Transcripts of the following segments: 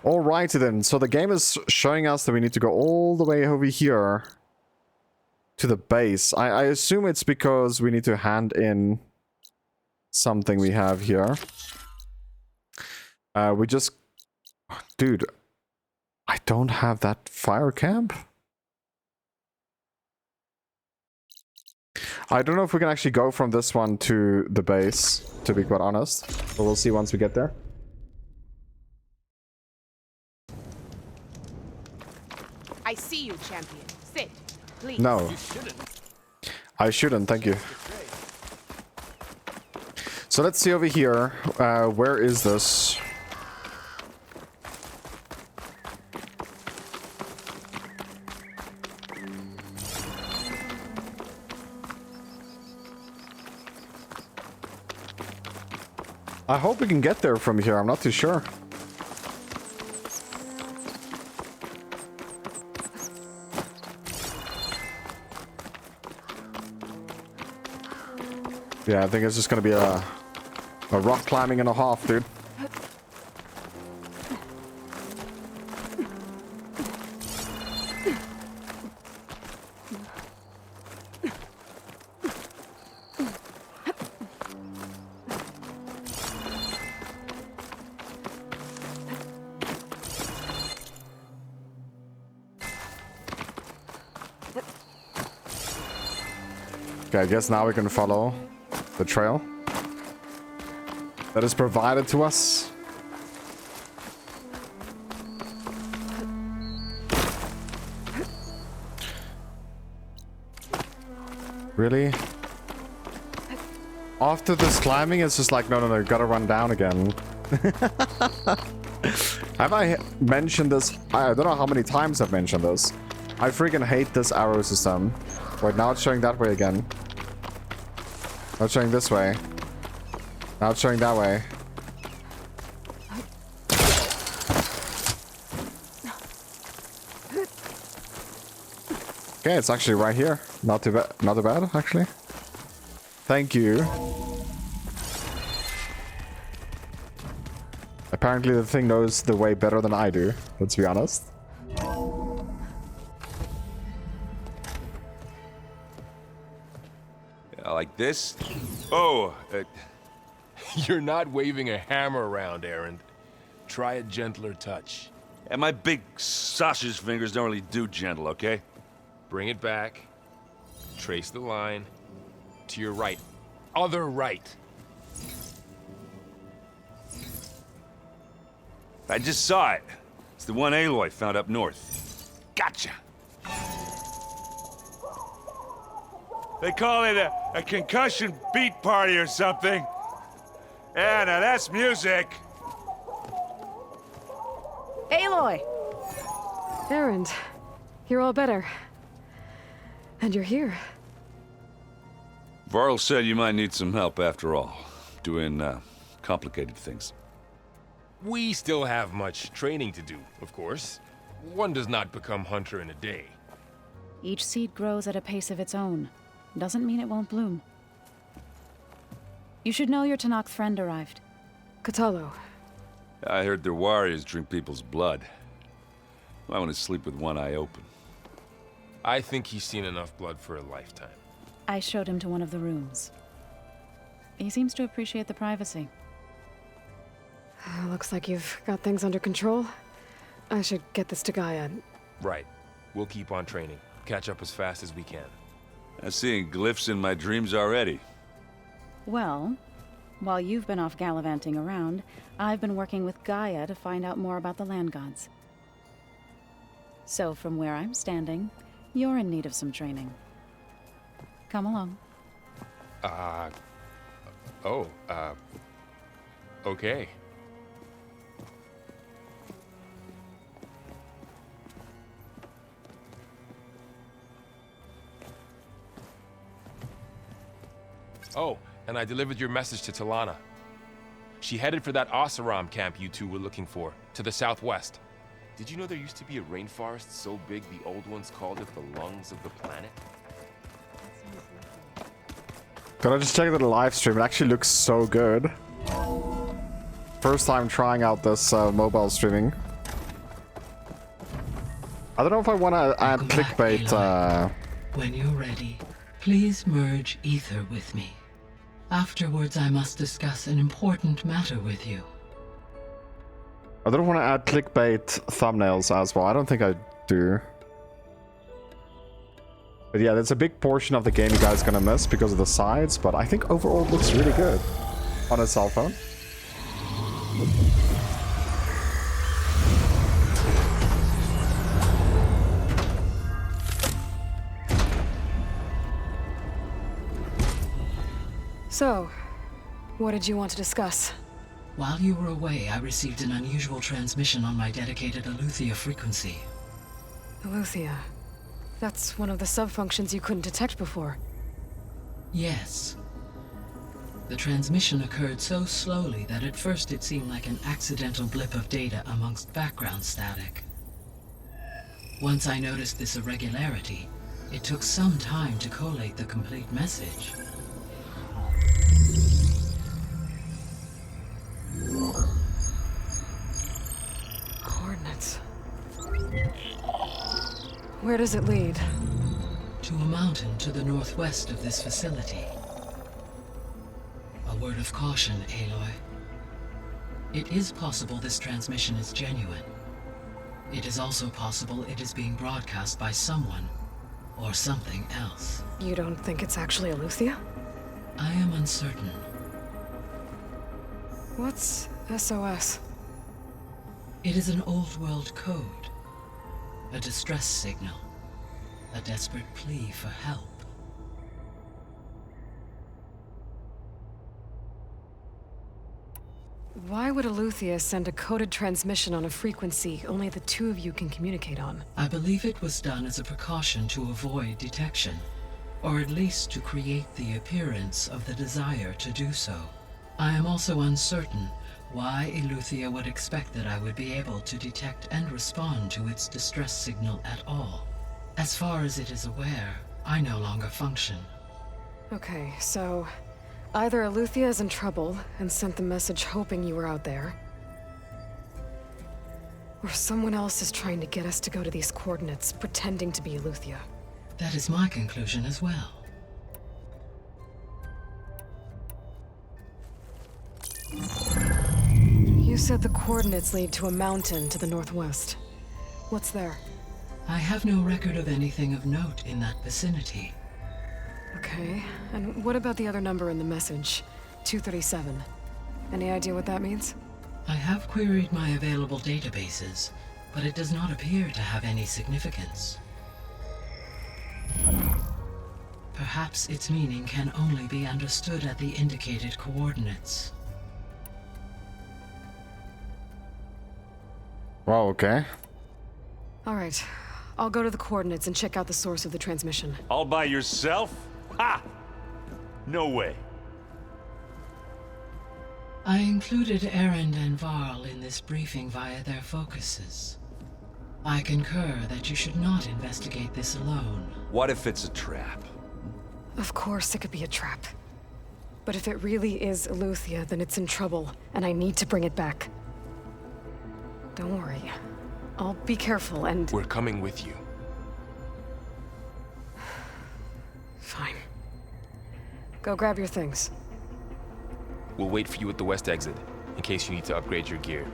Alrighty then, so the game is showing us that we need to go all the way over here to the base. I assume it's because we need to hand in something we have here. We just... Dude, I don't have that fire camp. I don't know if we can actually go from this one to the base, to be quite honest. But we'll see once we get there. I see you, champion. Sit, please. No. You shouldn't. I shouldn't, thank you. So let's see over here. Where is this? I hope we can get there from here. I'm not too sure. Yeah, I think it's just gonna be a rock climbing and a half, dude. Okay, I guess now we can follow the trail that is provided to us. Really? After this climbing, it's just like, no, gotta run down again. Have I mentioned this? I don't know how many times I've mentioned this. I freaking hate this arrow system. Wait, now it's showing that way again. Now it's showing this way. Now it's showing that way. Okay, it's actually right here. Not too bad. Not too bad, actually. Thank you. Apparently the thing knows the way better than I do. Let's be honest. Like this? Oh, you're not waving a hammer around, Errand. Try a gentler touch. And my big sausage fingers don't really do gentle, okay? Bring it back. Trace the line. To your right. Other right. I just saw it. It's the one Aloy found up north. Gotcha! They call it a concussion beat party or something. Yeah, now that's music. Aloy! Errand, you're all better. And you're here. Varl said you might need some help after all. Doing, complicated things. We still have much training to do, of course. One does not become hunter in a day. Each seed grows at a pace of its own. Doesn't mean it won't bloom. You should know your Tanakh friend arrived. Katalo. I heard their warriors drink people's blood. I want to sleep with one eye open. I think he's seen enough blood for a lifetime. I showed him to one of the rooms. He seems to appreciate the privacy. Looks like you've got things under control. I should get this to Gaia. Right. We'll keep on training. Catch up as fast as we can. I'm seeing glyphs in my dreams already. Well, while you've been off gallivanting around, I've been working with Gaia to find out more about the land gods. So from where I'm standing, you're in need of some training. Come along. Okay. Oh, and I delivered your message to Talana. She headed for that Oseram camp you two were looking for, to the southwest. Did you know there used to be a rainforest so big the old ones called it the lungs of the planet? Could I just check the live stream? It actually looks so good. First time trying out this mobile streaming. I don't know if I want to add Welcome back, clickbait. Aloy. When you're ready, please merge ether with me. Afterwards, I must discuss an important matter with you. I don't want to add clickbait thumbnails as well. I don't think I do. But yeah, there's a big portion of the game you guys are gonna miss because of the sides, but I think overall it looks really good on a cell phone. So, what did you want to discuss? While you were away, I received an unusual transmission on my dedicated Aletheia frequency. Aletheia. That's one of the sub-functions you couldn't detect before. Yes. The transmission occurred so slowly that at first it seemed like an accidental blip of data amongst background static. Once I noticed this irregularity, it took some time to collate the complete message. Coordinates. Where does it lead? To a mountain to the northwest of this facility. A word of caution, Aloy. It is possible this transmission is genuine. It is also possible it is being broadcast by someone or something else. You don't think it's actually Aletheia? I am uncertain. What's SOS? It is an old world code. A distress signal. A desperate plea for help. Why would Aletheia send a coded transmission on a frequency only the two of you can communicate on? I believe it was done as a precaution to avoid detection, or at least to create the appearance of the desire to do so. I am also uncertain why Aletheia would expect that I would be able to detect and respond to its distress signal at all. As far as it is aware, I no longer function. Okay, so either Aletheia is in trouble and sent the message hoping you were out there, or someone else is trying to get us to go to these coordinates pretending to be Aletheia. That is my conclusion as well. You said the coordinates lead to a mountain to the northwest. What's there? I have no record of anything of note in that vicinity. Okay, and what about the other number in the message? 237. Any idea what that means? I have queried my available databases, but it does not appear to have any significance. Perhaps its meaning can only be understood at the indicated coordinates. Well, okay. All right, I'll go to the coordinates and check out the source of the transmission. All by yourself? Ha! No way. I included Erend and Varl in this briefing via their focuses. I concur that you should not investigate this alone. What if it's a trap? Of course it could be a trap. But if it really is Aletheia, then it's in trouble, and I need to bring it back. Don't worry. I'll be careful and... We're coming with you. Fine. Go grab your things. We'll wait for you at the west exit, in case you need to upgrade your gear.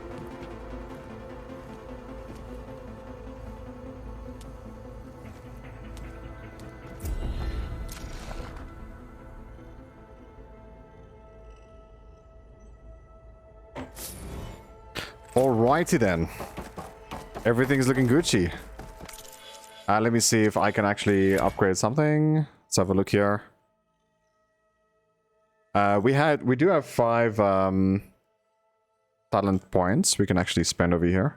Alrighty then. Everything's looking Gucci. Let me see if I can actually upgrade something. Let's have a look here. We do have 5 talent points we can actually spend over here.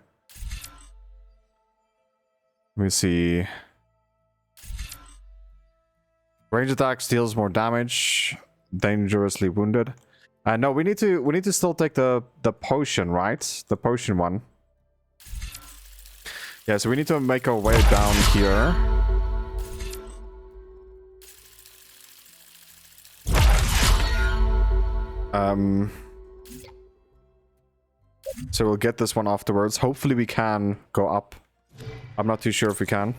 Let me see. Range attack deals more damage. Dangerously wounded. No, we need to still take the potion, right? The potion one. Yeah, so we need to make our way down here. So we'll get this one afterwards. Hopefully we can go up I'm not too sure if we can.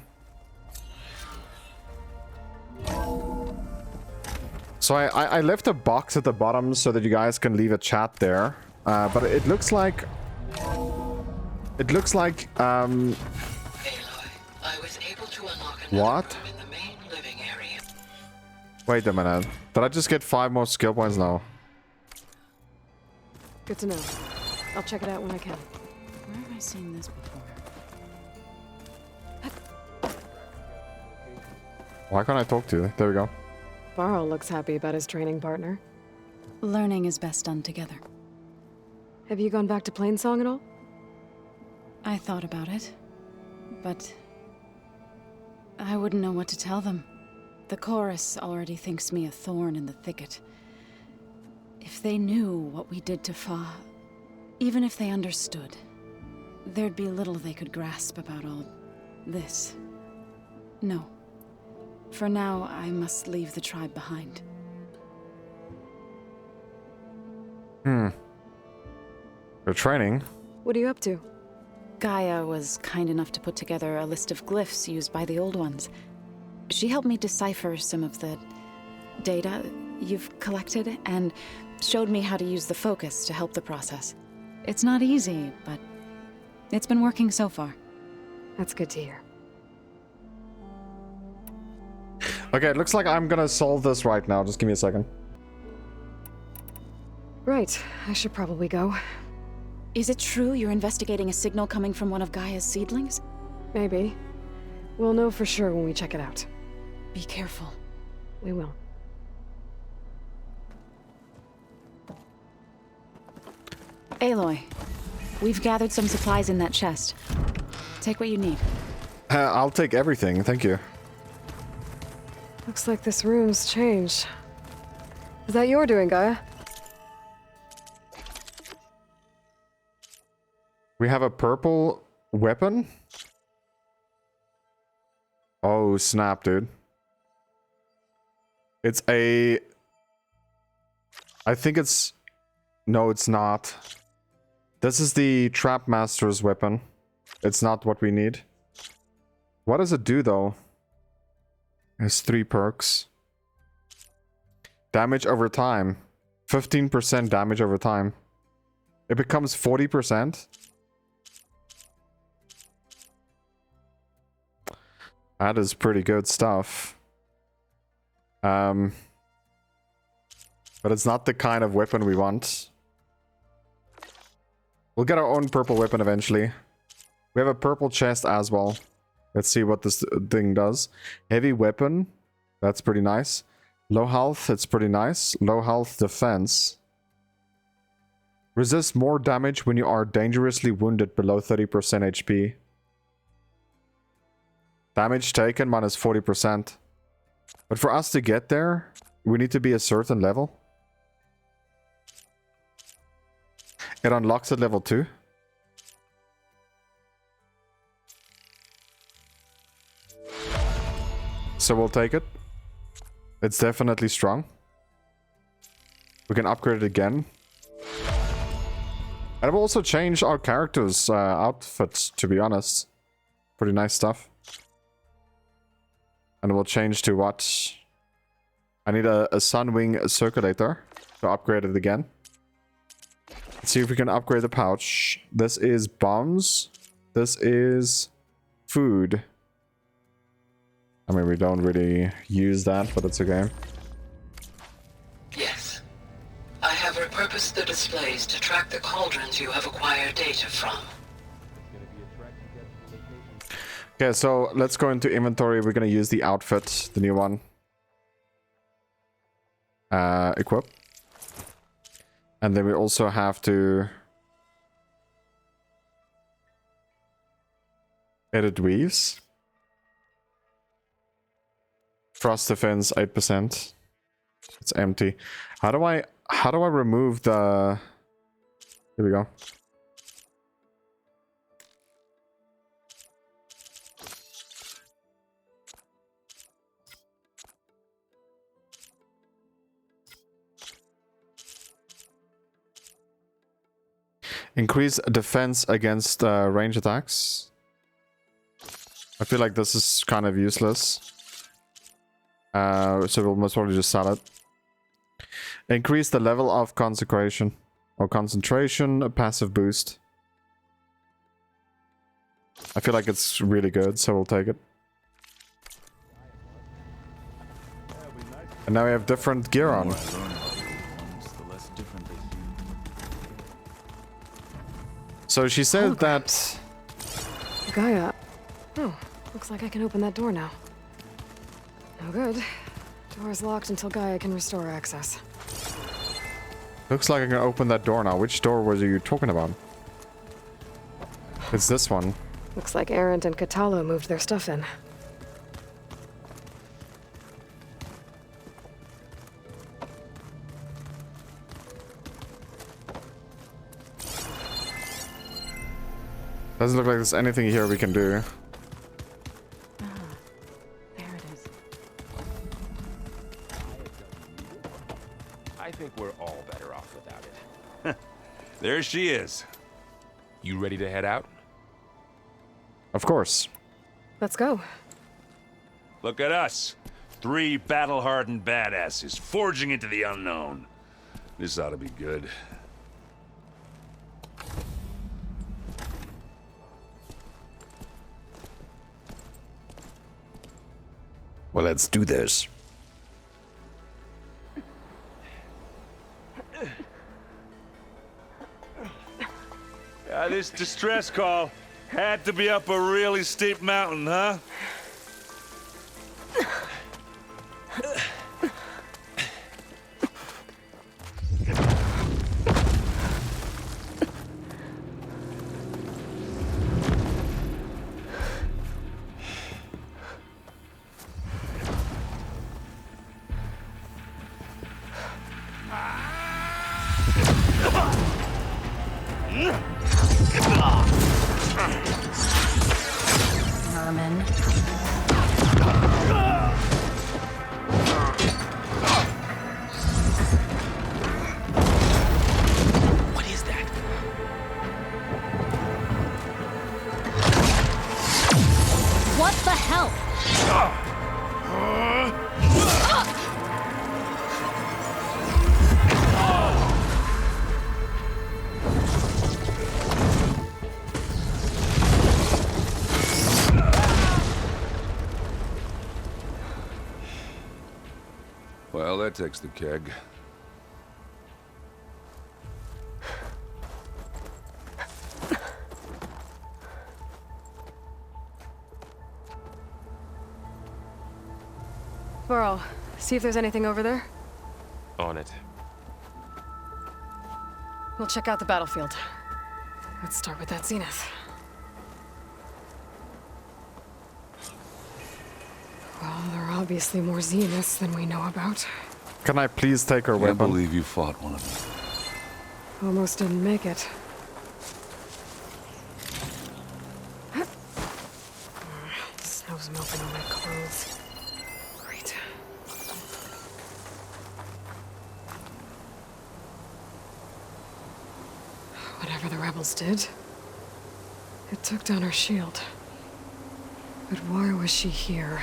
So I left a box at the bottom so that you guys can leave a chat there. But it looks like... Aloy, I was able to unlock another What? room in the main living area. Wait a minute. Did I just get 5 more skill points now? Good to know. I'll check it out when I can. Where have I seen this before? Why can't I talk to you? There we go. Varl looks happy about his training partner. Learning is best done together. Have you gone back to Plainsong at all? I thought about it, but I wouldn't know what to tell them. The chorus already thinks me a thorn in the thicket. If they knew what we did to Fa, even if they understood, there'd be little they could grasp about all this. No. For now, I must leave the tribe behind. You're training? What are you up to? Gaia was kind enough to put together a list of glyphs used by the Old Ones. She helped me decipher some of the data you've collected, and showed me how to use the focus to help the process. It's not easy, but it's been working so far. That's good to hear. Okay, it looks like I'm gonna solve this right now. Just give me a second. Right, I should probably go. Is it true you're investigating a signal coming from one of Gaia's seedlings? Maybe. We'll know for sure when we check it out. Be careful. We will. Aloy, we've gathered some supplies in that chest. Take what you need. I'll take everything, thank you. Looks like this room's changed. Is that your doing, Gaia? We have a purple weapon? Oh, snap, dude. It's a... I think it's... No, it's not. This is the Trap Master's weapon. It's not what we need. What does it do, though? It has 3 perks. Damage over time. 15% damage over time. It becomes 40%. That is pretty good stuff. But it's not the kind of weapon we want. We'll get our own purple weapon eventually. We have a purple chest as well. Let's see what this thing does. Heavy weapon. That's pretty nice. Low health. It's pretty nice. Low health defense. Resist more damage when you are dangerously wounded below 30% HP. Damage taken minus 40%. But for us to get there, we need to be a certain level. It unlocks at level 2. So we'll take it. It's definitely strong. We can upgrade it again. And we'll also change our character's outfits, to be honest. Pretty nice stuff. And we'll change to what? I need a Sunwing circulator to upgrade it again. Let's see if we can upgrade the pouch. This is bombs. This is food. I mean, we don't really use that, but it's okay. Yes. I have repurposed the displays to track the cauldrons you have acquired data from. Okay, so let's go into inventory. We're gonna use the outfit, the new one. Equip. And then we also have to edit weaves. Frost defense 8%. It's empty. How do I remove the... Here we go. Increase defense against range attacks. I feel like this is kind of useless. So we'll most probably just sell it. Increase the level of consecration. Or concentration, a passive boost. I feel like it's really good, so we'll take it. And now we have different gear on. So she said that... Gaia. Oh, looks like I can open that door now. No good. Door's locked until Gaia can restore access. Looks like I can open that door now. Which door was you talking about? It's this one. Looks like Arendt and Katalo moved their stuff in. Doesn't look like there's anything here we can do. There it is. I think we're all better off without it. There she is. You ready to head out? Of course. Let's go. Look at us. 3 battle-hardened badasses forging into the unknown. This ought to be good. Well, let's do this. This distress call had to be up a really steep mountain, huh? Merman. What is that? What the hell? Well, that takes the keg. Burrow, see if there's anything over there. On it. We'll check out the battlefield. Let's start with that zenith. Well, there are obviously more zeniths than we know about. Can I please take her I weapon? believe you fought one of them. Almost didn't make it. Snow's melting on my clothes. Great. Whatever the rebels did, it took down her shield. But why was she here?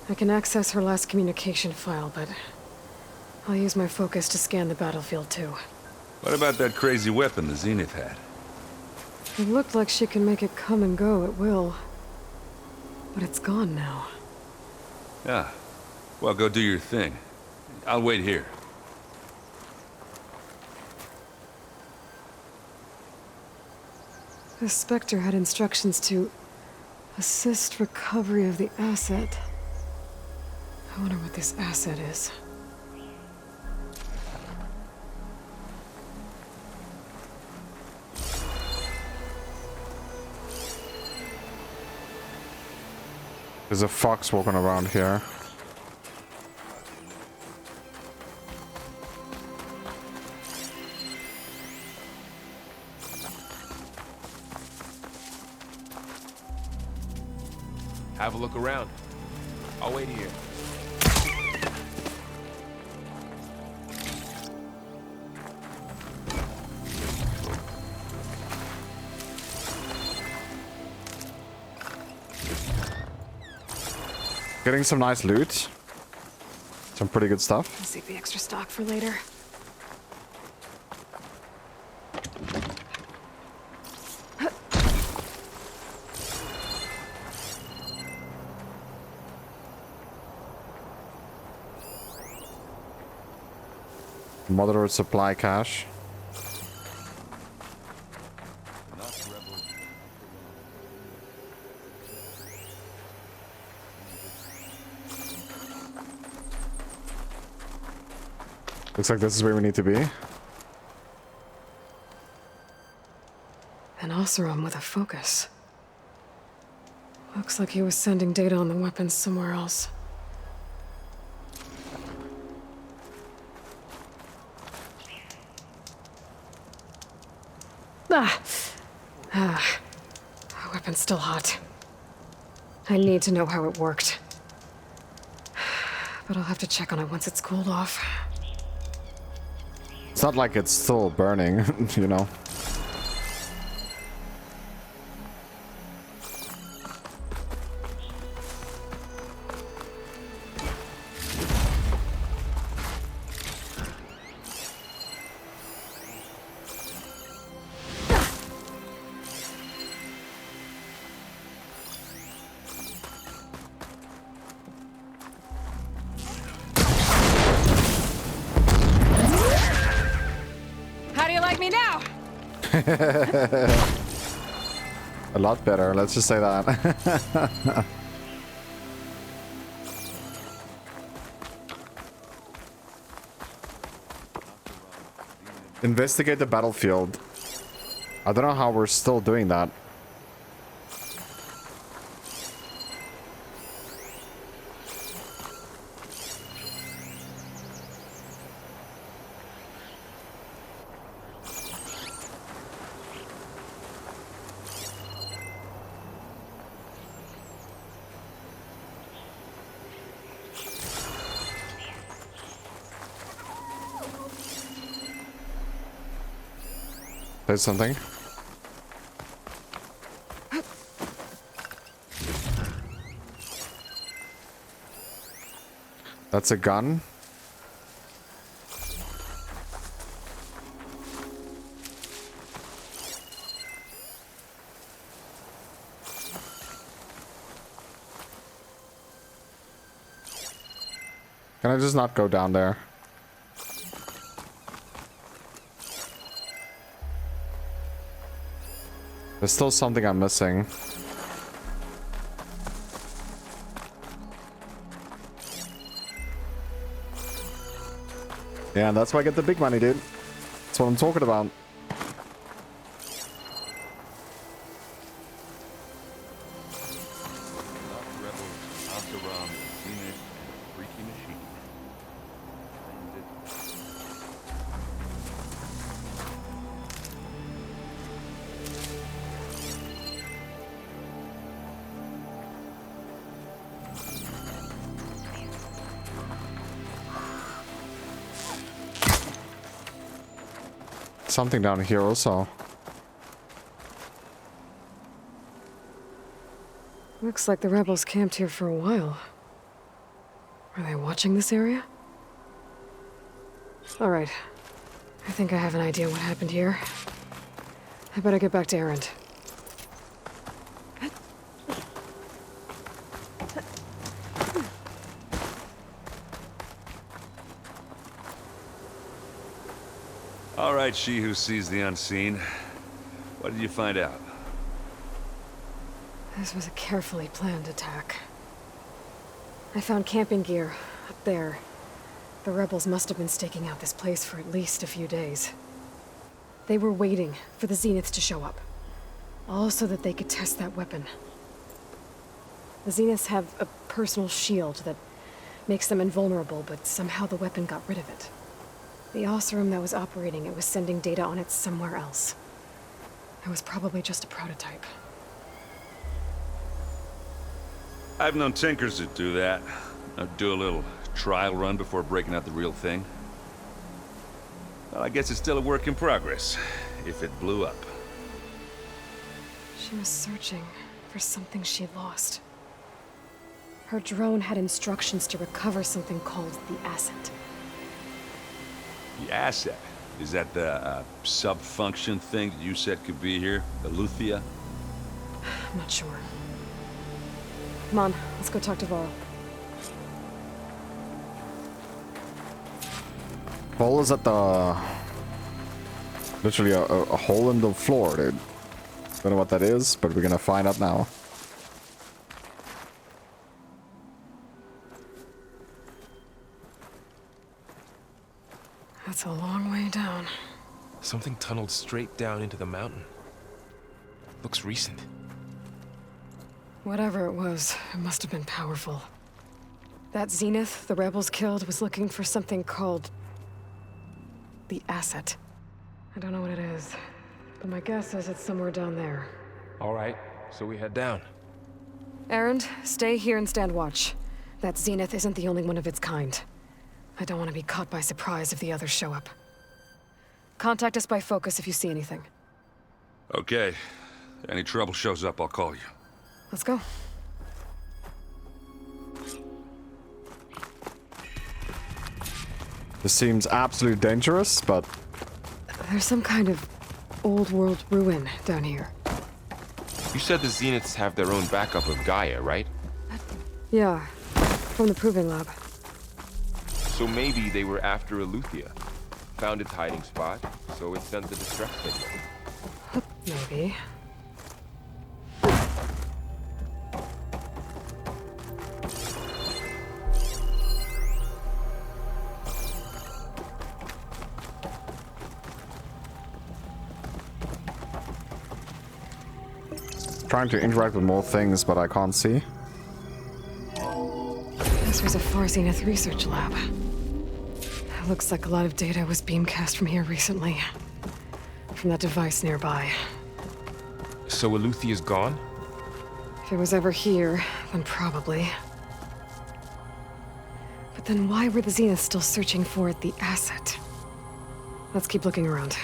I can access her last communication file, but I'll use my focus to scan the battlefield too. What about that crazy weapon the Zenith had? It looked like she can make it come and go at will. But it's gone now. Yeah. Well, go do your thing. I'll wait here. The Spectre had instructions to assist recovery of the asset. I wonder what this asset is. There's a fox walking around here. Have a look around. I'll wait here. Getting some nice loot. Some pretty good stuff. I'll save the extra stock for later. Moderate supply cache. Looks like this is where we need to be. An Oseram with a focus. Looks like he was sending data on the weapons somewhere else. The weapon's still hot. I need to know how it worked. But I'll have to check on it once it's cooled off. It's not like it's still burning, you know. How do you like me now? A lot better, let's just say that. Investigate the battlefield. I don't know how we're still doing that. There's something. That's a gun. Can I just not go down there? There's still something I'm missing. Yeah, and that's why I get the big money, dude. That's what I'm talking about. Something down here also. Looks like the rebels camped here for a while. Are they watching this area? Alright. I think I have an idea what happened here. I better get back to Erend. All right, she who sees the unseen. What did you find out? This was a carefully planned attack. I found camping gear up there. The rebels must have been staking out this place for at least a few days. They were waiting for the Zeniths to show up. All so that they could test that weapon. The Zeniths have a personal shield that makes them invulnerable, but somehow the weapon got rid of it. The Oseram that was operating it was sending data on it somewhere else. It was probably just a prototype. I've known tinkers that do that. Do a little trial run before breaking out the real thing. Well, I guess it's still a work in progress, if it blew up. She was searching for something she lost. Her drone had instructions to recover something called the asset. The asset? Is that the sub-function thing that you said could be here? The Luthia? I'm not sure. Come on, let's go talk to Varl. Hole is at the... Literally a hole in the floor, dude. Don't know what that is, but we're gonna find out now. That's a long way down. Something tunneled straight down into the mountain. Looks recent. Whatever it was, it must have been powerful. That Zenith the rebels killed was looking for something called... the asset. I don't know what it is, but my guess is it's somewhere down there. All right, so we head down. Erend, stay here and stand watch. That Zenith isn't the only one of its kind. I don't want to be caught by surprise if the others show up. Contact us by focus if you see anything. Okay. Any trouble shows up, I'll call you. Let's go. This seems absolutely dangerous, but... There's some kind of old world ruin down here. You said the Zeniths have their own backup of Gaia, right? Yeah, from the proving lab. So maybe they were after Eleuthia. Found its hiding spot, so it sent the distress signal. Maybe. Trying to interact with more things, but I can't see. This was a Far Zenith research lab. Looks like a lot of data was beamcast from here recently. From that device nearby. So Eleuthia's gone? If it was ever here, then probably. But then why were the Zeniths still searching for the asset? Let's keep looking around.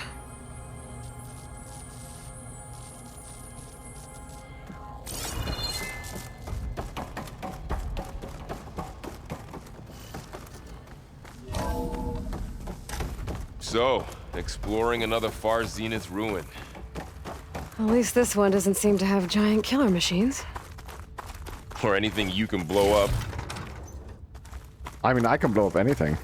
So, exploring another Far Zenith ruin. At least this one doesn't seem to have giant killer machines. Or anything you can blow up. I mean, I can blow up anything.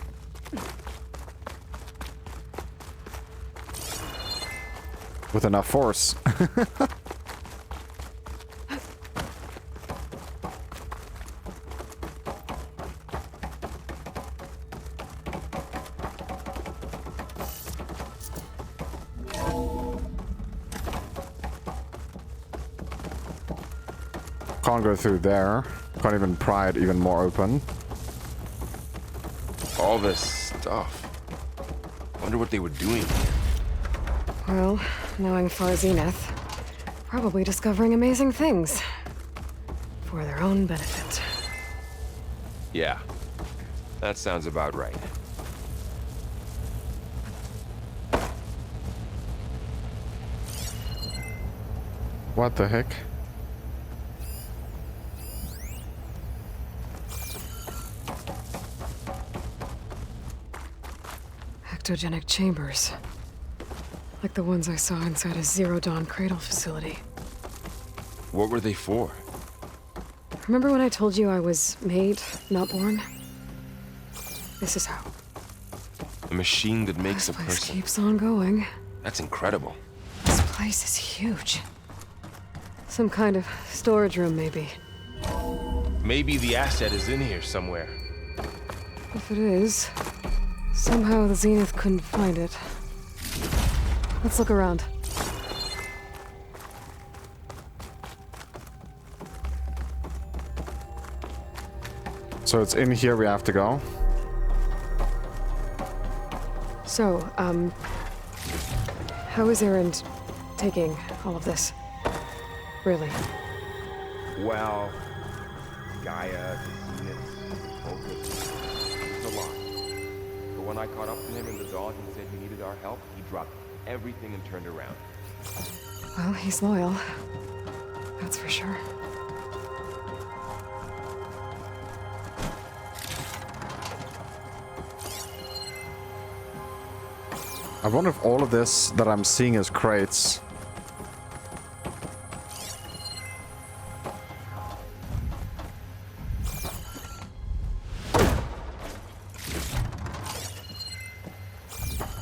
With enough force. Can't go through there. Can't even pry it even more open. All this stuff. Wonder what they were doing here. Well, knowing Far Zenith, probably discovering amazing things. For their own benefit. Yeah, that sounds about right. What the heck? Ectogenic chambers. Like the ones I saw inside a Zero Dawn cradle facility. What were they for? Remember when I told you I was made, not born? This is how. A machine that makes This a place person. keeps on going. That's incredible. This place is huge. Some kind of storage room, maybe. Maybe the asset is in here somewhere. If it is, somehow the Zenith couldn't find it. Let's look around. So it's in here we have to go. So, how is Erend taking all of this? Really? Well, Gaia, Zenith, Focus. It's a lot. But when I caught up to him in the dawn, he said he needed our help. He dropped everything and turned around. Well, he's loyal. That's for sure. I wonder if all of this that I'm seeing is crates.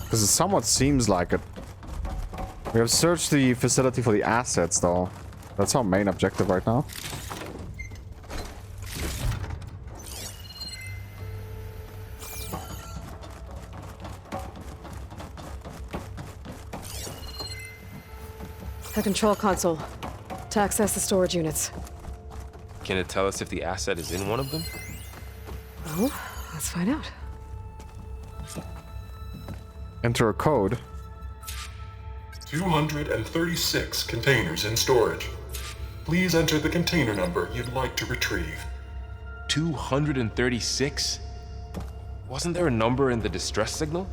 Because it somewhat seems like it. We have searched the facility for the assets, though. That's our main objective right now. The control console. To access the storage units. Can it tell us if the asset is in one of them? Well, let's find out. Enter a code. 236 containers in storage. Please enter the container number you'd like to retrieve. 236? Wasn't there a number in the distress signal?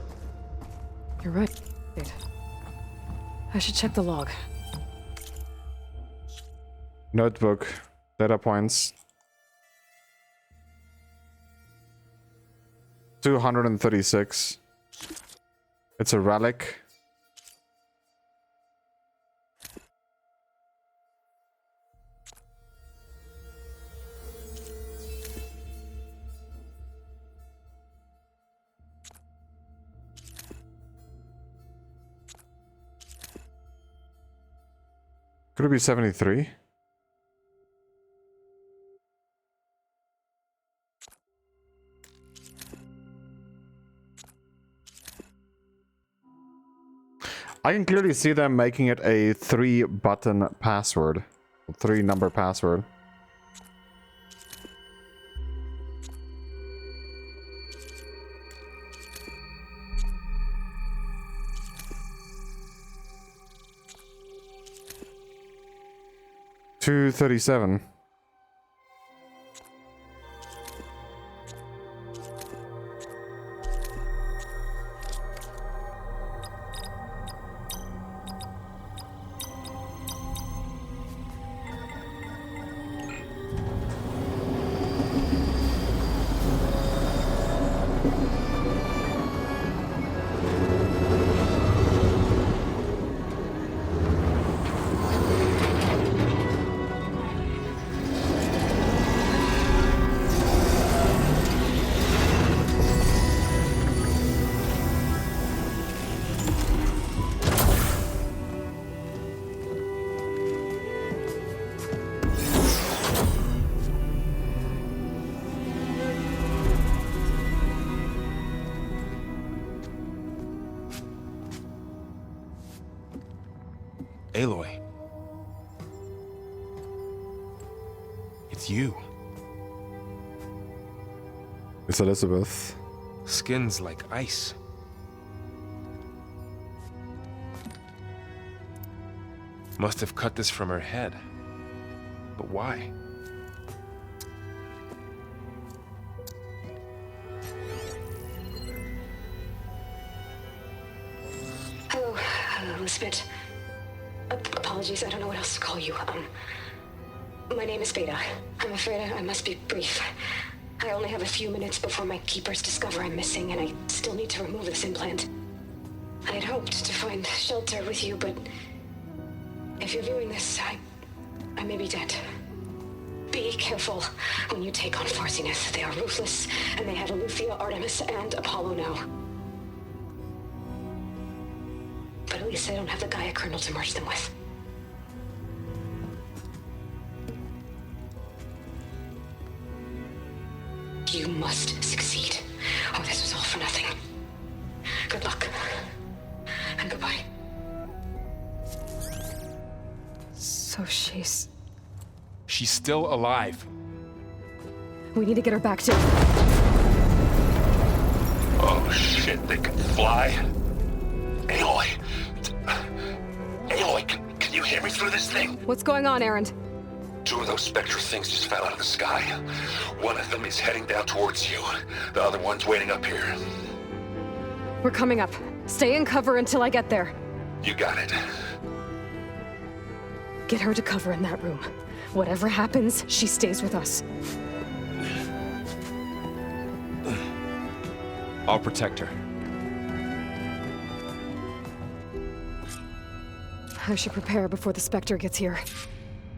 You're right. Wait. I should check the log. Notebook. Data points. 236. It's a relic. Could it be 73? I can clearly see them making it a 3-button password. 3-number password. $237. Aloy. It's you. It's Elizabeth. Skin's like ice. Must have cut this from her head. But why? Hello, Elizabeth. Apologies, I don't know what else to call you. My name is Veda. I'm afraid I must be brief. I only have a few minutes before my keepers discover I'm missing, and I still need to remove this implant. I had hoped to find shelter with you, but if you're viewing this, I may be dead. Be careful when you take on Farsineth. They are ruthless, and they have Eleuthia, Artemis, and Apollo now. But at least I don't have the Gaia kernel to merge them with. You must succeed, or this was all for nothing. Good luck. And goodbye. So she's still alive. We need to get her back to... Oh shit, they can fly? Aloy! Aloy, can you hear me through this thing? What's going on, Erend? 2 of those spectral things just fell out of the sky. One of them is heading down towards you. The other one's waiting up here. We're coming up. Stay in cover until I get there. You got it. Get her to cover in that room. Whatever happens, she stays with us. I'll protect her. I should prepare before the Spectre gets here.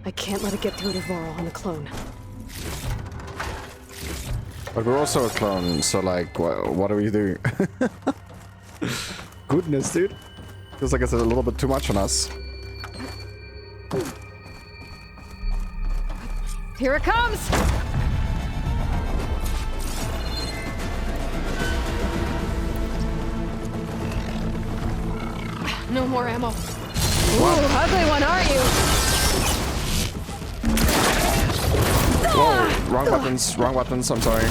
I can't let it get through to Varl and the clone. But we're also a clone, so like, what do we do? Goodness, dude. Feels like it's a little bit too much on us. Here it comes! No more ammo. Ooh, ugly one, aren't you? Whoa, wrong buttons, I'm sorry.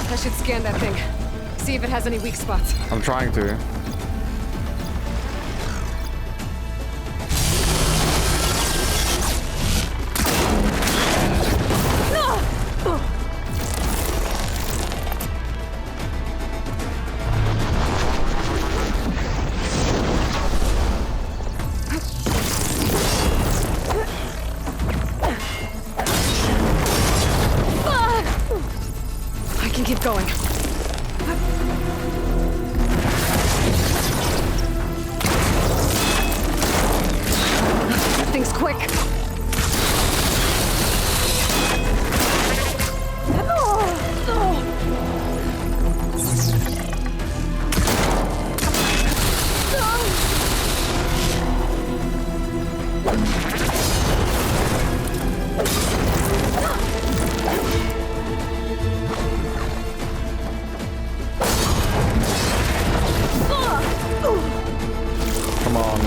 I should scan that thing. See if it has any weak spots. I'm trying to. I can keep going. That thing's quick. Come on.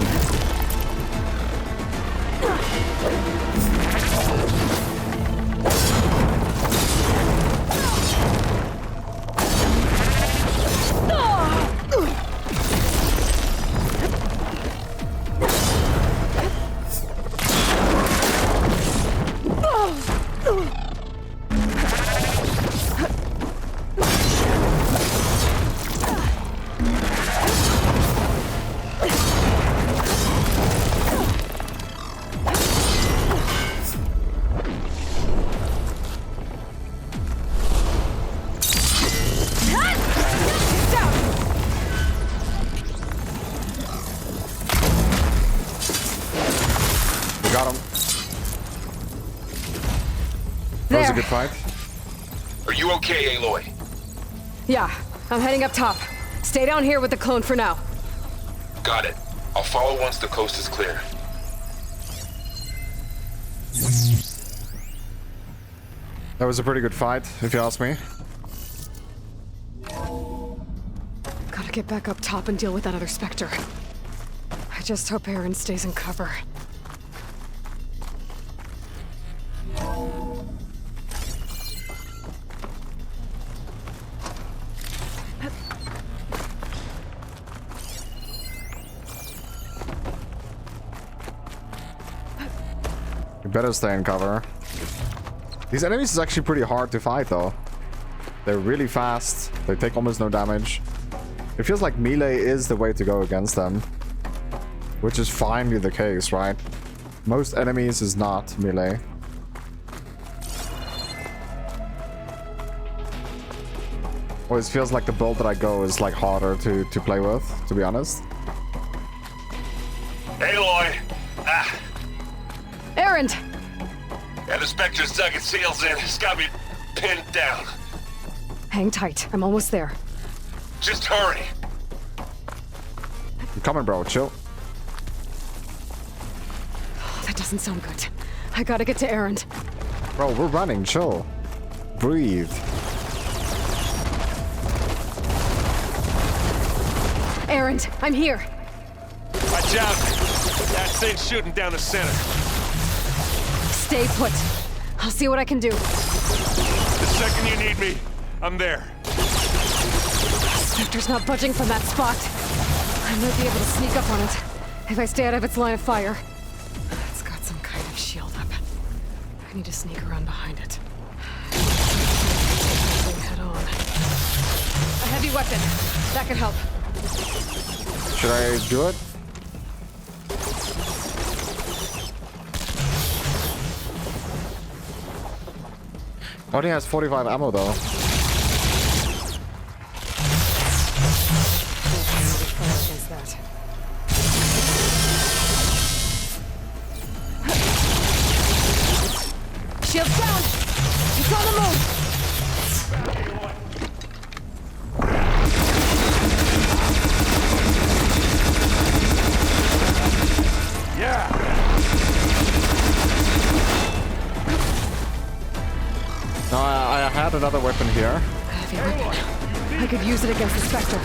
Got him. That was a good fight. Are you okay, Aloy? Yeah, I'm heading up top. Stay down here with the clone for now. Got it. I'll follow once the coast is clear. That was a pretty good fight, if you ask me. Gotta get back up top and deal with that other Spectre. I just hope Aaron stays in cover. You better stay in cover. These enemies is actually pretty hard to fight, though. They're really fast. They take almost no damage. It feels like melee is the way to go against them. Which is finally the case, right? Most enemies is not melee. Always feels like the build that I go is like harder to play with, to be honest. Aloy! Ah! Aaron! Yeah, the Spectre's dug its heels in. It's got me pinned down. Hang tight. I'm almost there. Just hurry. I'm coming, bro. Chill. That doesn't sound good. I gotta get to Aaron. Bro, we're running. Chill. Breathe. Aaron, I'm here. Watch out. That thing's shooting down the center. Stay put. I'll see what I can do. The second you need me, I'm there. Spectre's not budging from that spot. I might be able to sneak up on it if I stay out of its line of fire. It's got some kind of shield up. I need to sneak around behind it. Head on. A heavy weapon. That could help. Should I do it? Only has 45 ammo though. Against that. Shields down! He's on the move! No, I had another weapon here. A heavy weapon. I could use it against the Spectre.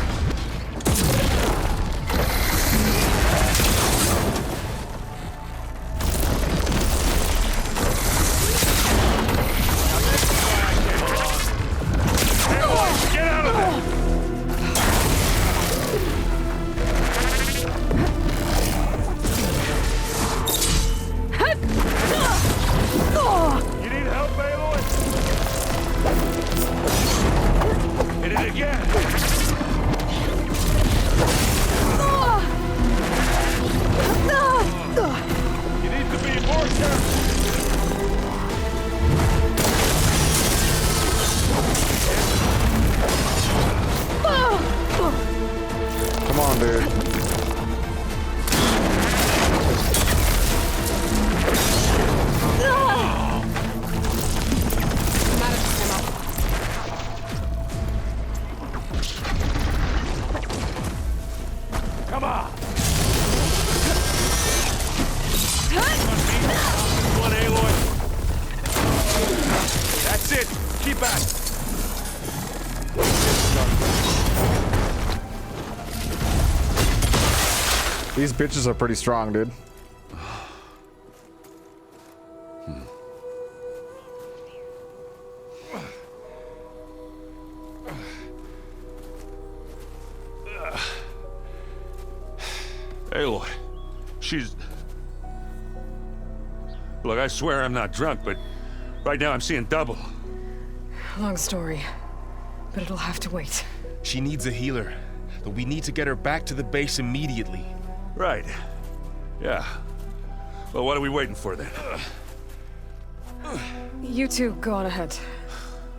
Come on, dude. Come on! One, Aloy. That's it. Keep at. These bitches are pretty strong, dude. Aloy, she's... Look, I swear I'm not drunk, but right now I'm seeing double. Long story, but it'll have to wait. She needs a healer, but we need to get her back to the base immediately. Right. Yeah. Well, what are we waiting for then? You two go on ahead.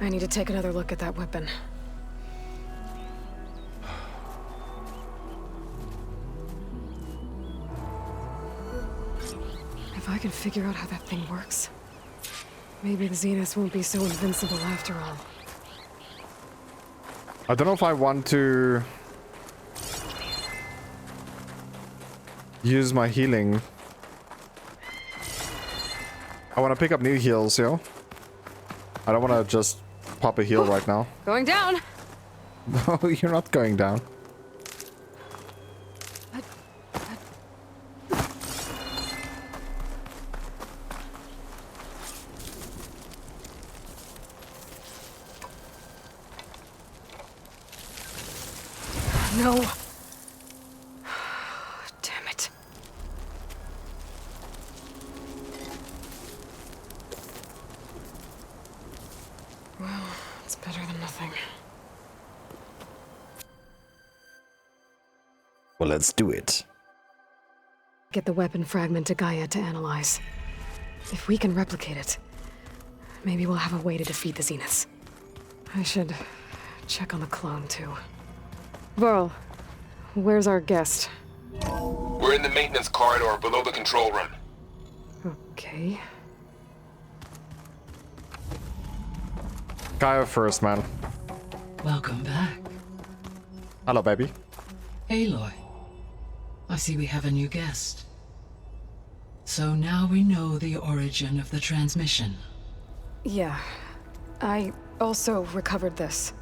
I need to take another look at that weapon. If I can figure out how that thing works, maybe the Zeniths won't be so invincible after all. I don't know if I want to use my healing. I want to pick up new heals, yo. I don't want to just pop a heal right now. Going down! No, you're not going down. No. Damn it. Well, it's better than nothing. Well, let's do it. Get the weapon fragment to Gaia to analyze. If we can replicate it, maybe we'll have a way to defeat the Zeniths. I should check on the clone, too. Varl, where's our guest? We're in the maintenance corridor below the control room. Okay. Gaia first, man. Welcome back. Hello, baby. Aloy, I see we have a new guest. So now we know the origin of the transmission. Yeah. I also recovered this.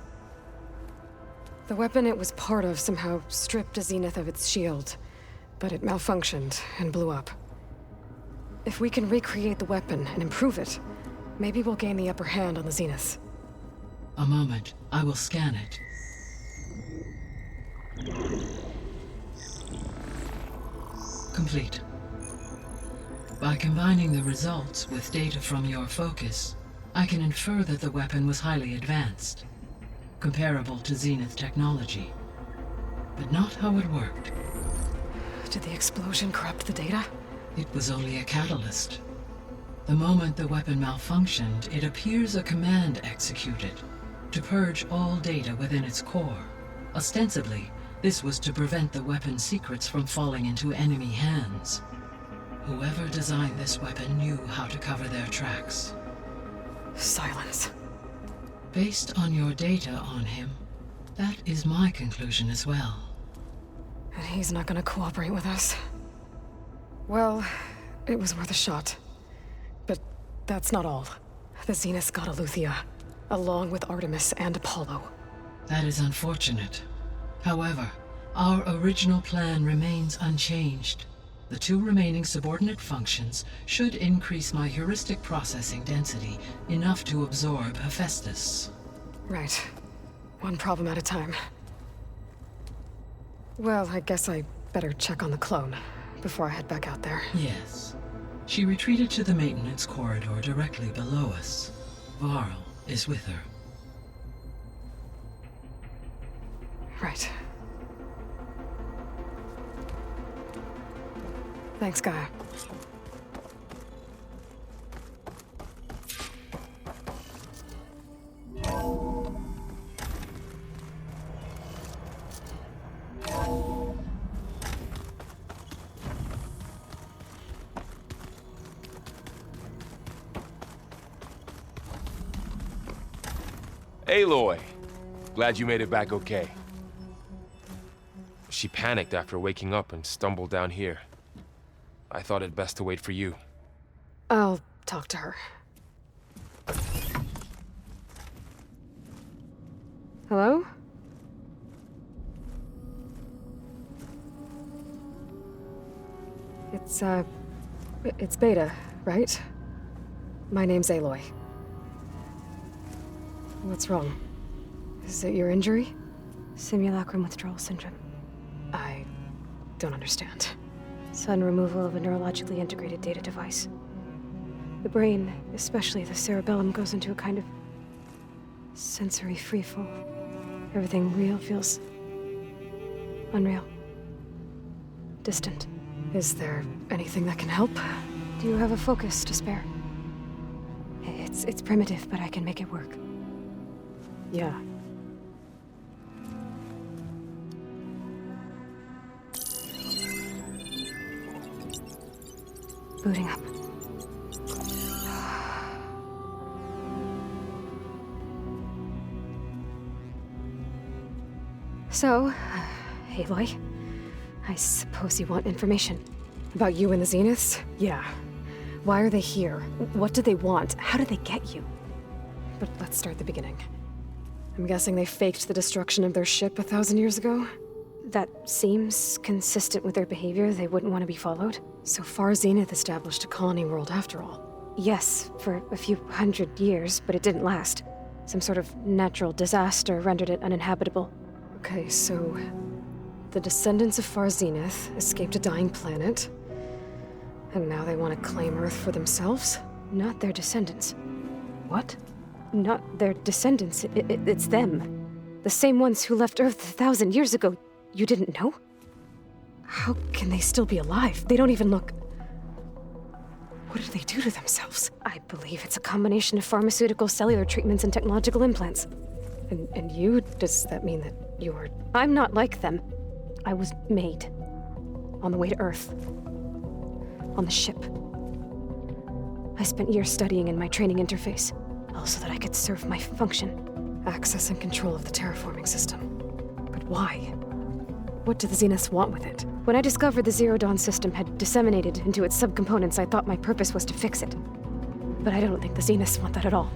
The weapon it was part of somehow stripped a Zenith of its shield, but it malfunctioned and blew up. If we can recreate the weapon and improve it, maybe we'll gain the upper hand on the Zeniths. A moment, I will scan it. Complete. By combining the results with data from your focus, I can infer that the weapon was highly advanced, comparable to Zenith technology, but not how it worked. Did the explosion corrupt the data? It was only a catalyst. The moment the weapon malfunctioned, it appears a command executed to purge all data within its core. Ostensibly, this was to prevent the weapon's secrets from falling into enemy hands. Whoever designed this weapon knew how to cover their tracks. Silence. Based on your data on him, that is my conclusion as well. And he's not gonna cooperate with us. Well, it was worth a shot. But that's not all. The Zeniths got Eleuthia, along with Artemis and Apollo. That is unfortunate. However, our original plan remains unchanged. The 2 remaining subordinate functions should increase my heuristic processing density enough to absorb Hephaestus. Right. One problem at a time. Well, I guess I better check on the clone before I head back out there. Yes. She retreated to the maintenance corridor directly below us. Varl is with her. Right. Thanks, Gaia. Aloy! Glad you made it back okay. She panicked after waking up and stumbled down here. I thought it best to wait for you. I'll talk to her. Hello? It's Beta, right? My name's Aloy. What's wrong? Is it your injury? Simulacrum withdrawal syndrome. I don't understand. Sudden removal of a neurologically integrated data device. The brain, especially the cerebellum, goes into a kind of sensory freefall. Everything real feels unreal. Distant. Is there anything that can help? Do you have a focus to spare? It's primitive, but I can make it work. Yeah. Booting up. So, Aloy, I suppose you want information. About you and the Zeniths? Yeah. Why are they here? What do they want? How did they get you? But let's start at the beginning. I'm guessing they faked the destruction of their ship 1,000 years ago? That seems consistent with their behavior. They wouldn't want to be followed. So far, Zenith established a colony world after all. Yes, for a few hundred years, but it didn't last. Some sort of natural disaster rendered it uninhabitable. Okay, so the descendants of Far Zenith escaped a dying planet, and now they want to claim Earth for themselves? Not their descendants. What? Not their descendants. It's them. The same ones who left Earth 1,000 years ago. You didn't know? How can they still be alive? They don't even look... What did they do to themselves? I believe it's a combination of pharmaceutical, cellular treatments, and technological implants. And you? Does that mean that you're... I'm not like them. I was made. On the way to Earth. On the ship. I spent years studying in my training interface, all so that I could serve my function. Access and control of the terraforming system. But why? What do the Zeniths want with it? When I discovered the Zero Dawn system had disseminated into its subcomponents, I thought my purpose was to fix it. But I don't think the Zeniths want that at all.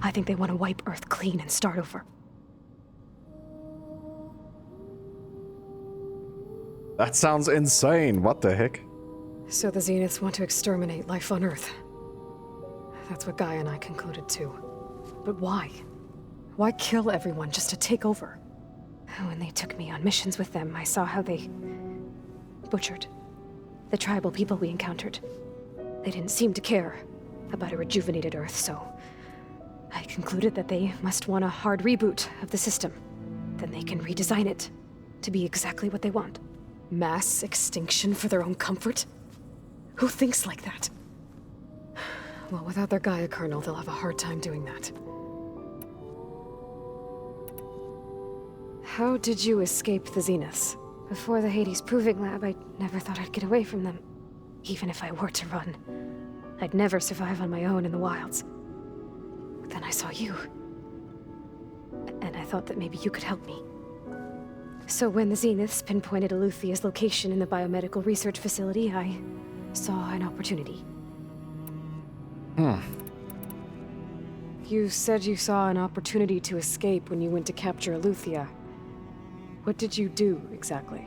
I think they want to wipe Earth clean and start over. That sounds insane. What the heck? So the Zeniths want to exterminate life on Earth. That's what Gaia and I concluded too. But why? Why kill everyone just to take over? When they took me on missions with them, I saw how they butchered the tribal people we encountered. They didn't seem to care about a rejuvenated Earth, so I concluded that they must want a hard reboot of the system. Then they can redesign it to be exactly what they want. Mass extinction for their own comfort? Who thinks like that? Well, without their Gaia kernel, they'll have a hard time doing that. How did you escape the Zeniths? Before the Hades Proving Lab, I never thought I'd get away from them. Even if I were to run, I'd never survive on my own in the wilds. But then I saw you. And I thought that maybe you could help me. So when the Zeniths pinpointed Eluthia's location in the biomedical research facility, I saw an opportunity. You said you saw an opportunity to escape when you went to capture Eluthia. What did you do, exactly?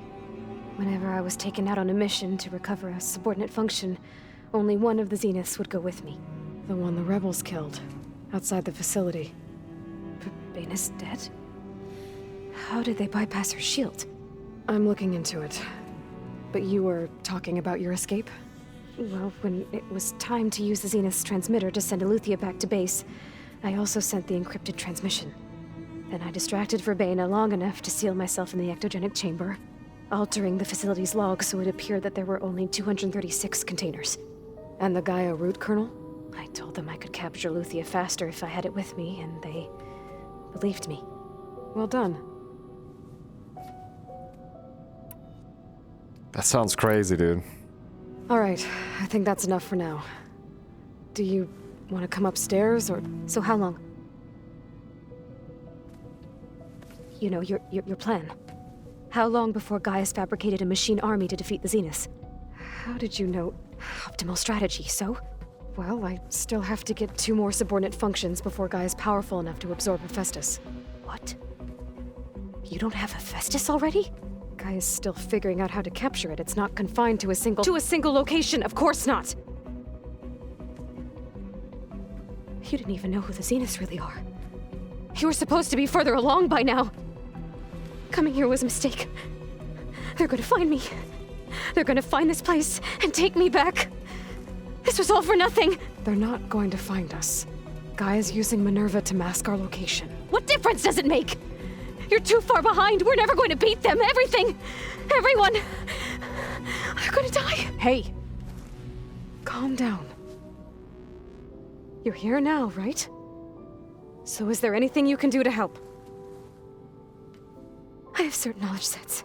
Whenever I was taken out on a mission to recover a subordinate function, only one of the Zeniths would go with me. The one the rebels killed, outside the facility. Baina's dead? How did they bypass her shield? I'm looking into it. But you were talking about your escape? Well, when it was time to use the Zenith's transmitter to send Eluthia back to base, I also sent the encrypted transmission. Then I distracted Verbena long enough to seal myself in the ectogenic chamber, altering the facility's log so it appeared that there were only 236 containers. And the Gaia root kernel? I told them I could capture Eluthia faster if I had it with me, and they believed me. Well done. That sounds crazy, dude. Alright, I think that's enough for now. Do you want to come upstairs, or...? So how long? You know, your plan. How long before Gaius fabricated a machine army to defeat the Zeniths? How did you know? Optimal strategy, so? Well, I still have to get 2 more subordinate functions before Gaia's powerful enough to absorb Hephaestus. What? You don't have Hephaestus already? Gaia's still figuring out how to capture it. It's not confined to a single location, of course not! You didn't even know who the Zeniths really are. You were supposed to be further along by now. Coming here was a mistake. They're gonna find me. They're gonna find this place and take me back. This was all for nothing. They're not going to find us. Gaia's using Minerva to mask our location. What difference does it make? You're too far behind. We're never going to beat them. Everything. Everyone. They're gonna die. Hey. Calm down. You're here now, right? So is there anything you can do to help? I have certain knowledge sets.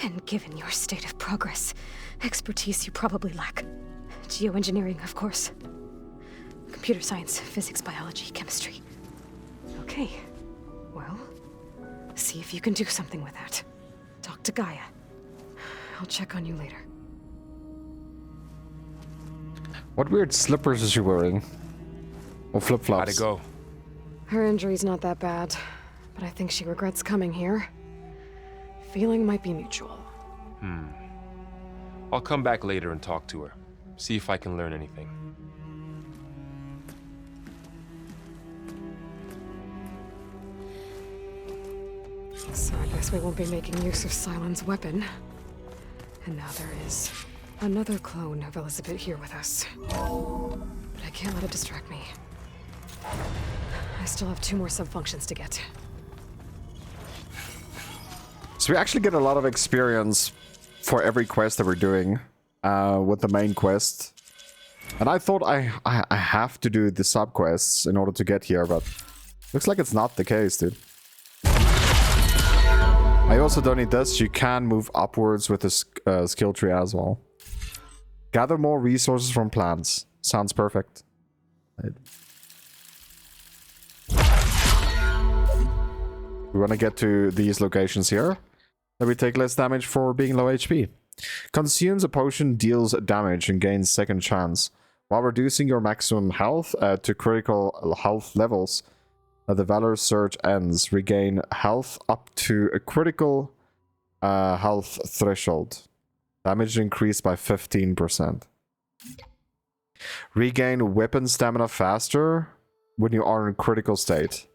And given your state of progress, expertise you probably lack. Geoengineering, of course. Computer science, physics, biology, chemistry. Okay. Well, see if you can do something with that. Talk to Gaia. I'll check on you later. What weird slippers is she wearing? Or flip-flops? How'd it go? Her injury's not that bad, but I think she regrets coming here. Feeling might be mutual. I'll come back later and talk to her. See if I can learn anything. So I guess we won't be making use of Cylon's weapon. And now there is another clone of Elizabeth here with us. But I can't let it distract me. I still have 2 more sub-functions to get. So we actually get a lot of experience for every quest that we're doing with the main quest. And I thought I have to do the sub-quests in order to get here, but looks like it's not the case, dude. I also don't need this. You can move upwards with the skill tree as well. Gather more resources from plants. Sounds perfect. We want to get to these locations here. Then we take less damage for being low HP. Consumes a potion, deals damage, and gains second chance. While reducing your maximum health to critical health levels, the Valor Surge ends. Regain health up to a critical health threshold. Damage increased by 15%. Regain weapon stamina faster when you are in critical state.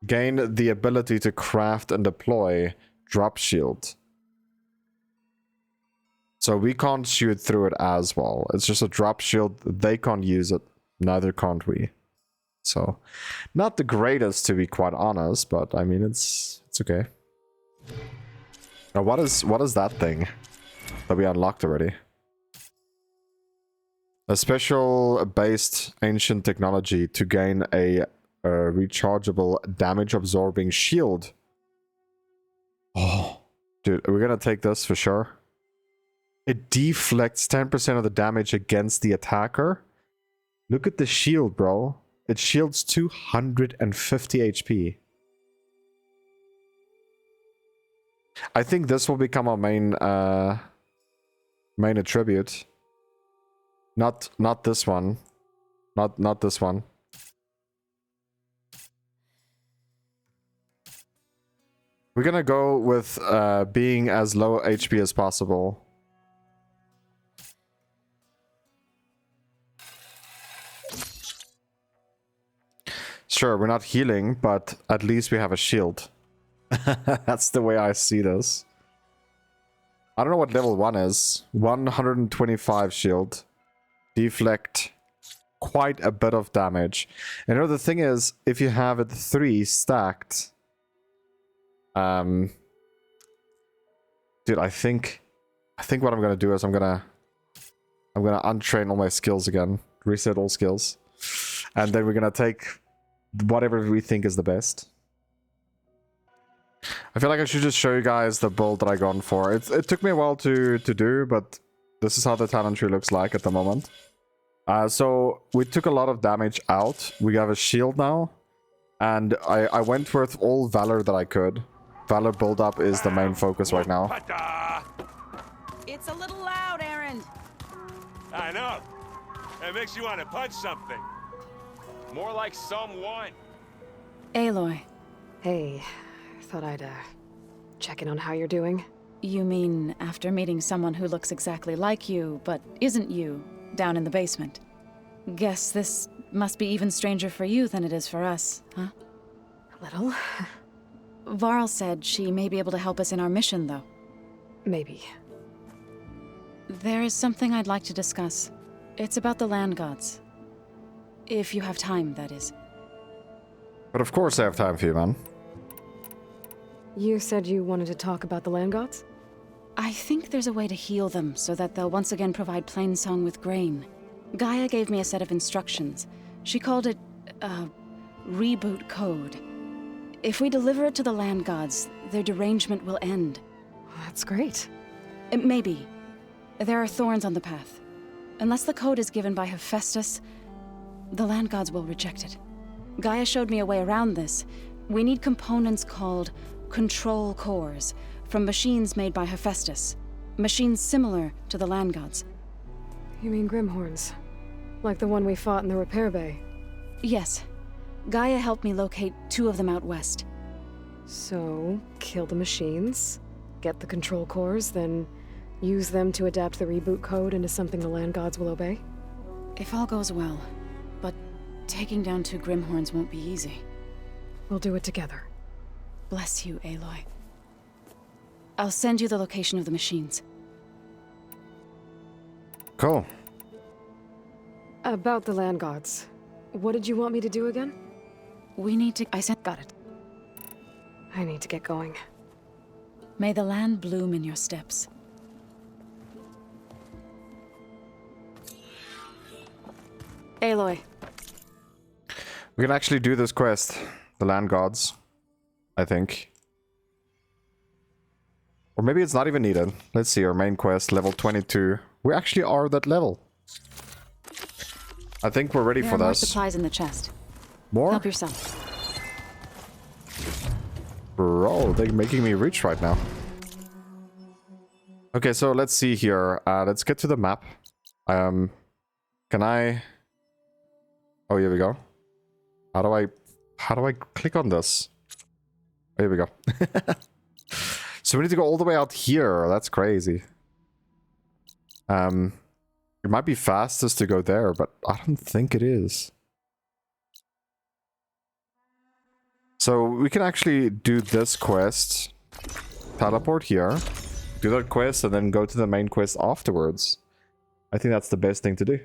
Gain the ability to craft and deploy drop shield. So we can't shoot through it as well. It's just a drop shield. They can't use it. Neither can't we. So, not the greatest, to be quite honest, but I mean it's okay. Now what is that thing that we unlocked already? A special based ancient technology to gain a rechargeable damage absorbing shield. Oh, dude, we're gonna take this for sure. It deflects 10% of the damage against the attacker. Look at the shield, bro. It shields 250 HP. I think this will become our main attribute. Not this one. Not this one. We're gonna go with being as low HP as possible. Sure, we're not healing, but at least we have a shield. That's the way I see this. I don't know what level 1 is. 125 shield. Deflect quite a bit of damage. And you know, the thing is, if you have it 3 stacked... dude, I think what I'm gonna do is I'm gonna untrain all my skills again. Reset all skills. And then we're gonna take whatever we think is the best. I feel like I should just show you guys the build that I gone for. It took me a while to do, but this is how the talent tree looks like at the moment. So we took a lot of damage out. We have a shield now. And I went with all Valor that I could. Valor build-up is the main focus right now. It's a little loud, Aaron. I know. It makes you want to punch something. More like someone. Aloy. Hey, thought I'd check in on how you're doing. You mean after meeting someone who looks exactly like you, but isn't you, down in the basement? Guess this must be even stranger for you than it is for us, huh? A little. Varl said she may be able to help us in our mission, though. Maybe. There is something I'd like to discuss. It's about the land gods. If you have time, that is. But of course I have time for you, man. You said you wanted to talk about the land gods? I think there's a way to heal them so that they'll once again provide Plainsong with grain. Gaia gave me a set of instructions. She called it a reboot code. If we deliver it to the land gods, their derangement will end. That's great. Maybe. There are thorns on the path. Unless the code is given by Hephaestus, the land gods will reject it. Gaia showed me a way around this. We need components called control cores from machines made by Hephaestus. Machines similar to the land gods. You mean Grimhorns? Like the one we fought in the repair bay? Yes. Gaia helped me locate 2 of them out west. So, kill the machines, get the control cores, then use them to adapt the reboot code into something the land gods will obey? If all goes well. But taking down 2 Grimhorns won't be easy. We'll do it together. Bless you, Aloy. I'll send you the location of the machines. Cool. About the land gods. What did you want me to do again? We need to... Got it. I need to get going. May the land bloom in your steps. Aloy. We can actually do this quest. The land gods. I think. Or maybe it's not even needed. Let's see, our main quest, level 22. We actually are that level. I think we're ready for There are more this. supplies in the chest. More? Help yourself. Bro, they're making me rich right now. Okay, so let's see here. Let's get to the map. Can I... Oh, here we go. How do I click on this? Oh, here we go. So we need to go all the way out here. That's crazy. It might be fastest to go there, but I don't think it is. So we can actually do this quest, teleport here, do that quest, and then go to the main quest afterwards. I think that's the best thing to do.